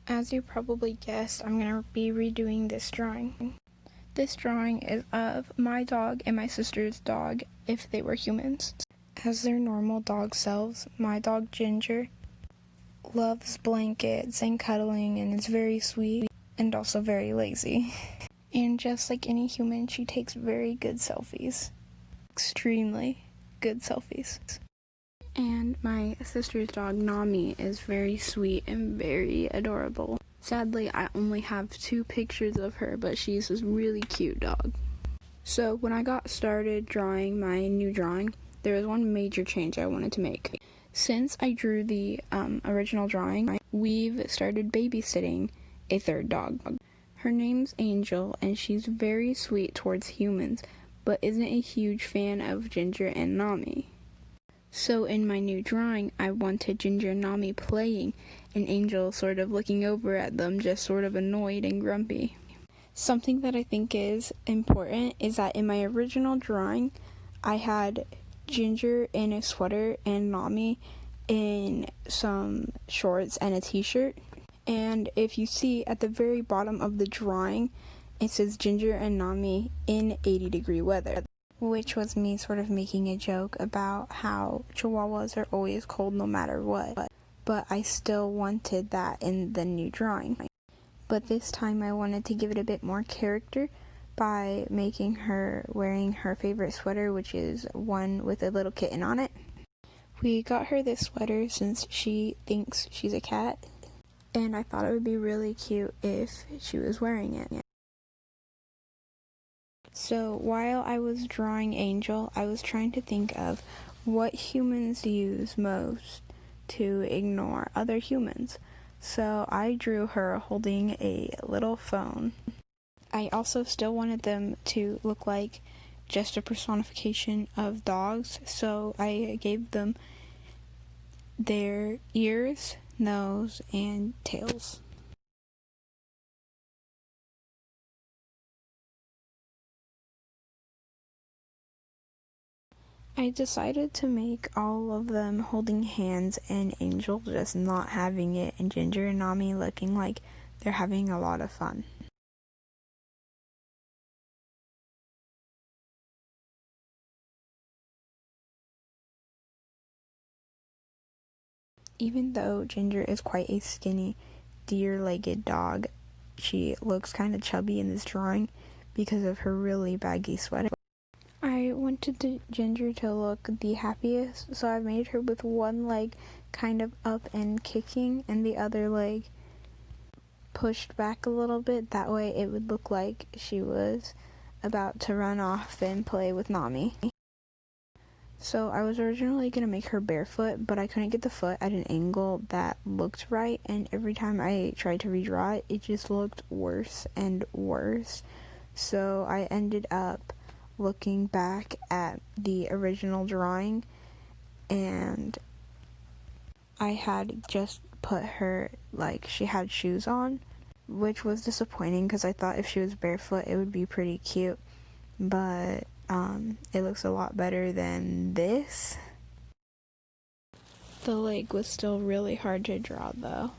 As you probably guessed, I'm going to be redoing this drawing. This drawing is of my dog and my sister's dog if they were humans. As their normal dog selves, my dog Ginger loves blankets and cuddling and is very sweet and also very lazy. And just like any human, she takes very good selfies. Extremely good selfies. And my sister's dog Nami is very sweet and very adorable. Sadly, I only have 2 pictures of her, but she's a really cute dog. So when I got started drawing my new drawing, there was one major change I wanted to make. Since I drew the original drawing, we've started babysitting a 3rd dog. Her name's Angel, and she's very sweet towards humans, but isn't a huge fan of Ginger and Nami. So in my new drawing, I wanted Ginger and Nami playing, and Angel sort of looking over at them, just sort of annoyed and grumpy. Something that I think is important is that in my original drawing, I had Ginger in a sweater and Nami in some shorts and a t-shirt. And if you see at the very bottom of the drawing, it says Ginger and Nami in 80-degree weather, which was me sort of making a joke about how Chihuahuas are always cold no matter what. But I still wanted that in the new drawing. But this time I wanted to give it a bit more character by making her wearing her favorite sweater, which is one with a little kitten on it. We got her this sweater since she thinks she's a cat, and I thought it would be really cute if she was wearing it. So while I was drawing Angel, I was trying to think of what humans use most to ignore other humans. So I drew her holding a little phone. I also still wanted them to look like just a personification of dogs, so I gave them their ears, nose, and tails. I decided to make all of them holding hands and Angel just not having it, and Ginger and Nami looking like they're having a lot of fun. Even though Ginger is quite a skinny, deer-legged dog, she looks kind of chubby in this drawing because of her really baggy sweater. I wanted the Ginger to look the happiest, so I made her with one leg kind of up and kicking and the other leg pushed back a little bit. That way it would look like she was about to run off and play with Nami. So I was originally going to make her barefoot, but I couldn't get the foot at an angle that looked right, and every time I tried to redraw it, it just looked worse and worse. So I ended up looking back at the original drawing, and I had just put her like she had shoes on, which was disappointing because I thought if she was barefoot it would be pretty cute, but it looks a lot better than this. The leg was still really hard to draw though.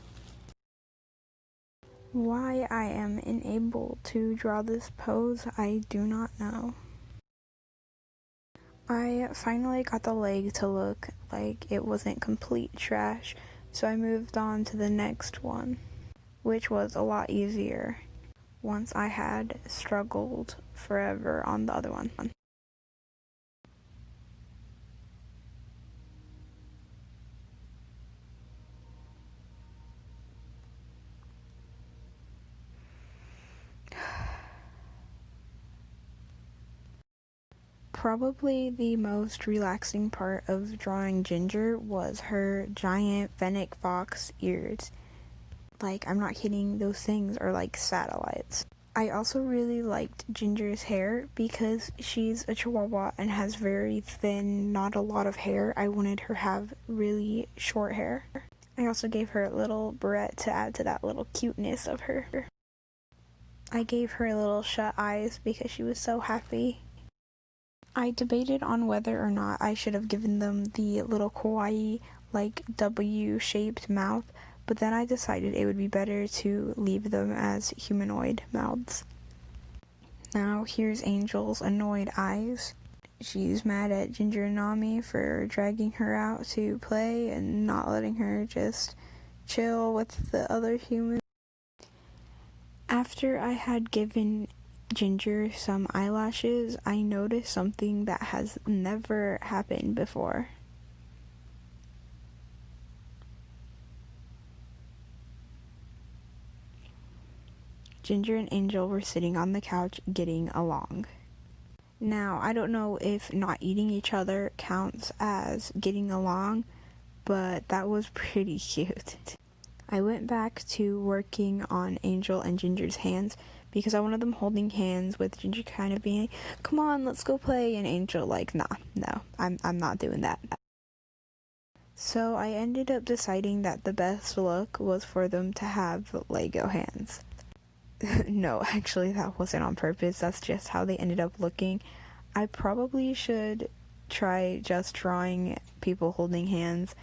Why I am unable to draw this pose, I do not know. I finally got the leg to look like it wasn't complete trash, so I moved on to the next one, which was a lot easier once I had struggled forever on the other one. Probably the most relaxing part of drawing Ginger was her giant fennec fox ears. Like, I'm not kidding, those things are like satellites. I also really liked Ginger's hair because she's a Chihuahua and has very thin, not a lot of hair. I wanted her to have really short hair. I also gave her a little barrette to add to that little cuteness of her. I gave her little shut eyes because she was so happy. I debated on whether or not I should have given them the little kawaii, like W-shaped mouth, but then I decided it would be better to leave them as humanoid mouths. Now here's Angel's annoyed eyes. She's mad at Ginger and Nami for dragging her out to play and not letting her just chill with the other humans. After I had given Ginger some eyelashes, I noticed something that has never happened before. Ginger and Angel were sitting on the couch getting along. Now, I don't know if not eating each other counts as getting along, but that was pretty cute. I went back to working on Angel and Ginger's hands because I wanted them holding hands, with Ginger kind of being, come on, let's go play, and Angel like, nah, no, I'm not doing that. So I ended up deciding that the best look was for them to have Lego hands. No, actually that wasn't on purpose, that's just how they ended up looking. I probably should try just drawing people holding hands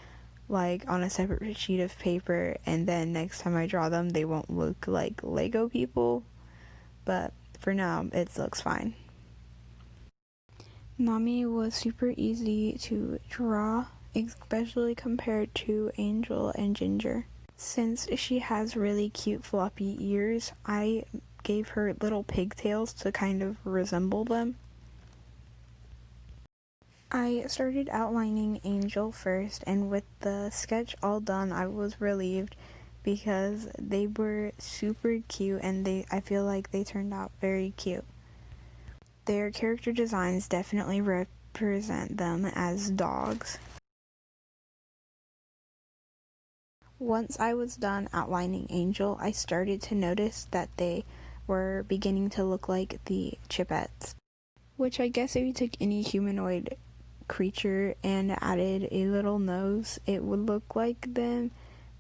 like on a separate sheet of paper, and then next time I draw them they won't look like Lego people, but for now it looks fine. Nami was super easy to draw, especially compared to Angel and Ginger. Since she has really cute floppy ears, I gave her little pigtails to kind of resemble them. I started outlining Angel first, and with the sketch all done, I was relieved because they were super cute, and I feel like they turned out very cute. Their character designs definitely represent them as dogs. Once I was done outlining Angel, I started to notice that they were beginning to look like the Chipettes, which I guess if you took any humanoid creature and added a little nose, it would look like them,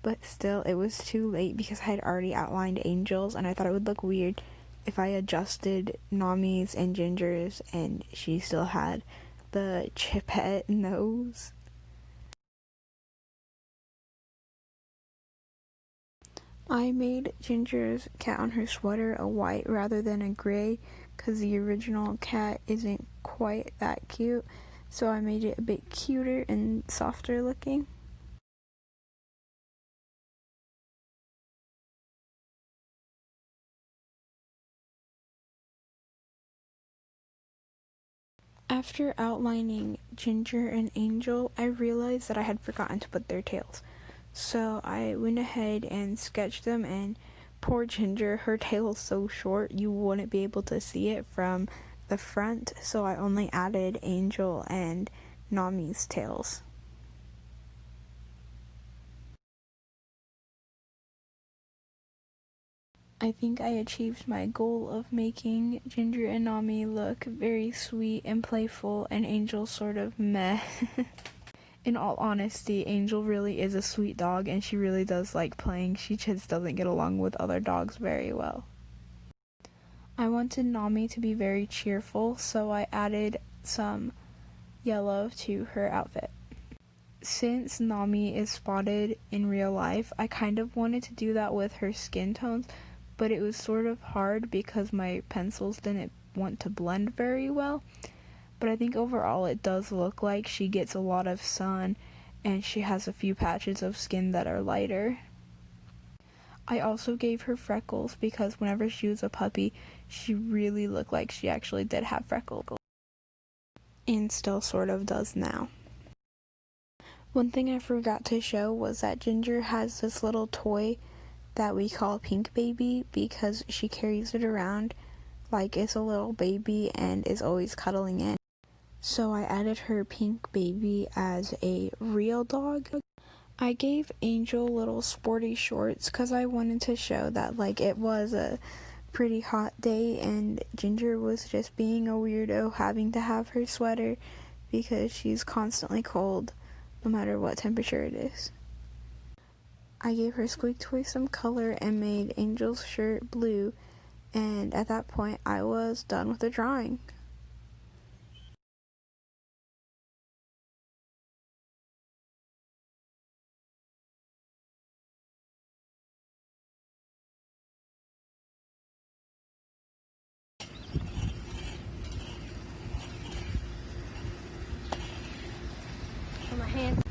but still it was too late because I had already outlined Angel's, and I thought it would look weird if I adjusted Nami's and Ginger's and she still had the Chipette nose. I made Ginger's cat on her sweater a white rather than a gray because the original cat isn't quite that cute, so I made it a bit cuter and softer looking. After outlining Ginger and Angel, I realized that I had forgotten to put their tails. So I went ahead and sketched them, and poor Ginger, her tail is so short you wouldn't be able to see it from the front, so I only added Angel and Nami's tails. I think I achieved my goal of making Ginger and Nami look very sweet and playful, and Angel sort of meh. In all honesty, Angel really is a sweet dog, and she really does like playing. She just doesn't get along with other dogs very well. I wanted Nami to be very cheerful, so I added some yellow to her outfit. Since Nami is spotted in real life, I kind of wanted to do that with her skin tones, but it was sort of hard because my pencils didn't want to blend very well. But I think overall it does look like she gets a lot of sun, and she has a few patches of skin that are lighter. I also gave her freckles because whenever she was a puppy, she really looked like she actually did have freckles. And still sort of does now. One thing I forgot to show was that Ginger has this little toy that we call Pink Baby because she carries it around like it's a little baby and is always cuddling it. So I added her Pink Baby as a real dog. I gave Angel little sporty shorts because I wanted to show that like it was a pretty hot day and Ginger was just being a weirdo having to have her sweater because she's constantly cold no matter what temperature it is. I gave her Squeak Toy some color and made Angel's shirt blue, and at that point I was done with the drawing. my hand.